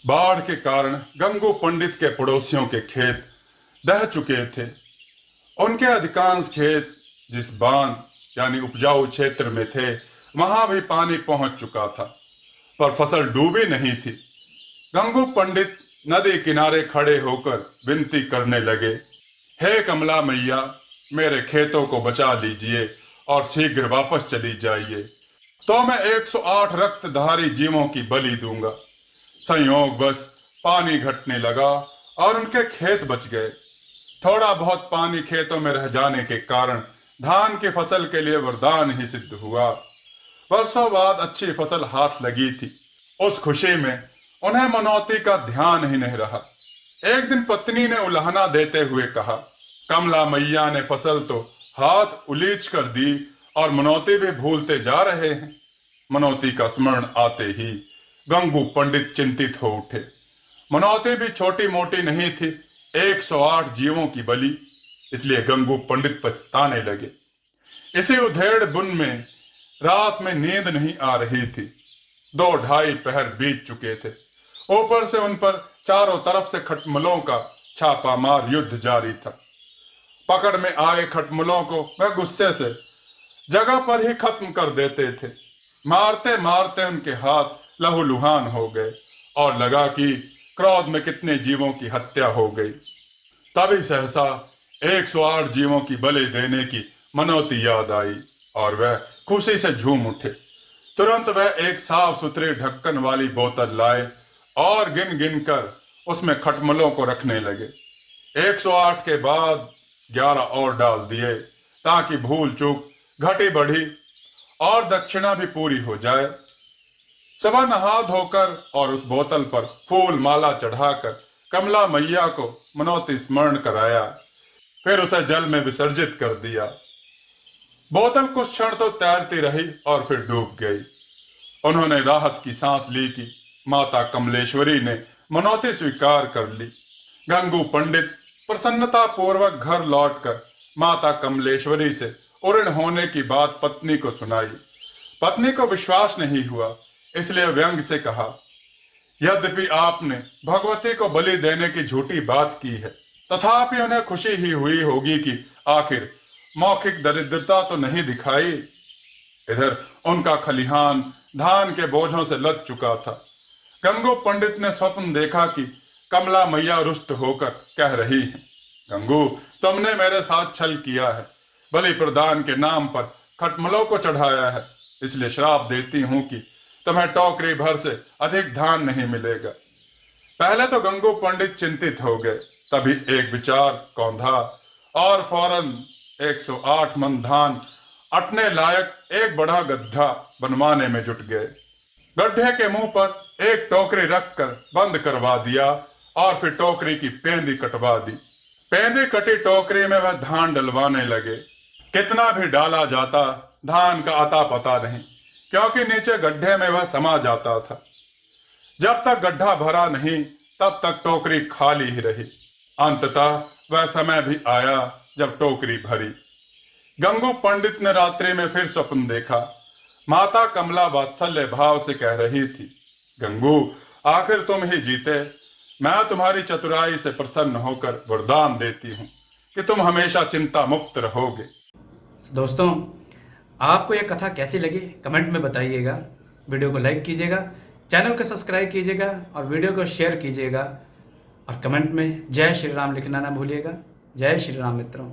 बाढ़ के कारण गंगू पंडित के पड़ोसियों के खेत दह चुके थे। उनके अधिकांश खेत जिस बांध यानी उपजाऊ क्षेत्र में थे, वहां भी पानी पहुंच चुका था, पर फसल डूबी नहीं थी। गंगू पंडित नदी किनारे खड़े होकर विनती करने लगे, हे कमला मैया, मेरे खेतों को बचा लीजिए और शीघ्र वापस चली जाइए, तो मैं 108 रक्तधारी जीवों की बलि दूंगा। संयोगवश पानी घटने लगा और उनके खेत बच गए। थोड़ा बहुत पानी खेतों में रह जाने के कारण धान की फसल के लिए वरदान ही सिद्ध हुआ। वर्षों बाद अच्छी फसल हाथ लगी थी। उस खुशी में उन्हें मनौती का ध्यान ही नहीं रहा। एक दिन पत्नी ने उलाहना देते हुए कहा, कमला मैया ने फसल तो हाथ उलीच कर दी और मनौती भी भूलते जा रहे हैं। मनौती का स्मरण आते ही गंगू पंडित चिंतित हो उठे। मनौती भी छोटी मोटी नहीं थी, 108 जीवों की बलि। इसलिए गंगू पंडित पछताने लगे। इसी उधेड़ बुन में रात में नींद नहीं आ रही थी। 2 ढाई पहर बीत चुके थे। ऊपर से उन पर चारों तरफ से खटमलों का छापामार युद्ध जारी था। पकड़ में आए खटमलों को वह गुस्से से जगह पर ही खत्म कर देते थे। मारते मारते उनके हाथ लहूलुहान हो गए और लगा कि क्रोध में कितने जीवों की हत्या हो गई। तभी सहसा 108 जीवों की बलि देने की मनौती याद आई और वह खुशी से झूम उठे। तुरंत वह एक साफ सुथरी ढक्कन वाली बोतल लाए और गिन गिन कर उसमें खटमलों को रखने लगे। 108 के बाद 11 और डाल दिए ताकि भूल चूक घटी बढ़ी और दक्षिणा भी पूरी हो जाए। सुबह नहा धोकर और उस बोतल पर फूल माला चढ़ाकर कमला मैया को मनौती स्मरण कराया, फिर उसे जल में विसर्जित कर दिया। बोतल कुछ क्षण तो तैरती रही और फिर डूब गई। उन्होंने राहत की सांस ली कि माता कमलेश्वरी ने मनौती स्वीकार कर ली। गंगू पंडित प्रसन्नता पूर्वक घर लौटकर माता कमलेश्वरी से उऋण होने की बात पत्नी को सुनाई। पत्नी को विश्वास नहीं हुआ, इसलिए व्यंग से कहा, यद्यपि आपने भगवती को बलि देने की झूठी बात की है, तथापि उन्हें खुशी ही हुई होगी कि आखिर मौखिक दरिद्रता तो नहीं दिखाई। इधर उनका खलिहान धान के बोझों से लद चुका था। गंगू पंडित ने स्वप्न देखा कि कमला मैया रुष्ट होकर कह रही हैं, गंगू, तुमने मेरे साथ छल किया है, बलि प्रदान के नाम पर खटमलों को चढ़ाया है, इसलिए श्राप देती हूं कि तुम्हें टोकरी भर से अधिक धान नहीं मिलेगा। पहले तो गंगू पंडित चिंतित हो गए, तभी एक विचार कौंधा और फौरन 108 मन धान अटने लायक एक बड़ा गड्ढा बनवाने में जुट गए। गड्ढे के मुंह पर एक टोकरी रखकर बंद करवा दिया और फिर टोकरी की पेंदी कटवा दी। पेंदी कटी टोकरी में वह धान डलवाने लगे। कितना भी डाला जाता, धान का अता पता नहीं, क्योंकि नीचे गड्ढे में वह समा जाता था। जब तक गड्ढा भरा नहीं, तब तक टोकरी खाली ही रही। अंततः वह समय भी आया जब टोकरी भरी। गंगू पंडित ने रात्रि में फिर स्वप्न देखा। माता कमला वात्सल्य भाव से कह रही थी, गंगू, आखिर तुम ही जीते। मैं तुम्हारी चतुराई से प्रसन्न होकर वरदान देती हूँ कि तुम हमेशा चिंता मुक्त रहोगे। दोस्तों, आपको यह कथा कैसी लगी कमेंट में बताइएगा। वीडियो को लाइक कीजिएगा, चैनल को सब्सक्राइब कीजिएगा और वीडियो को शेयर कीजिएगा और कमेंट में जय श्री राम लिखना ना भूलिएगा। जय श्री राम मित्रों।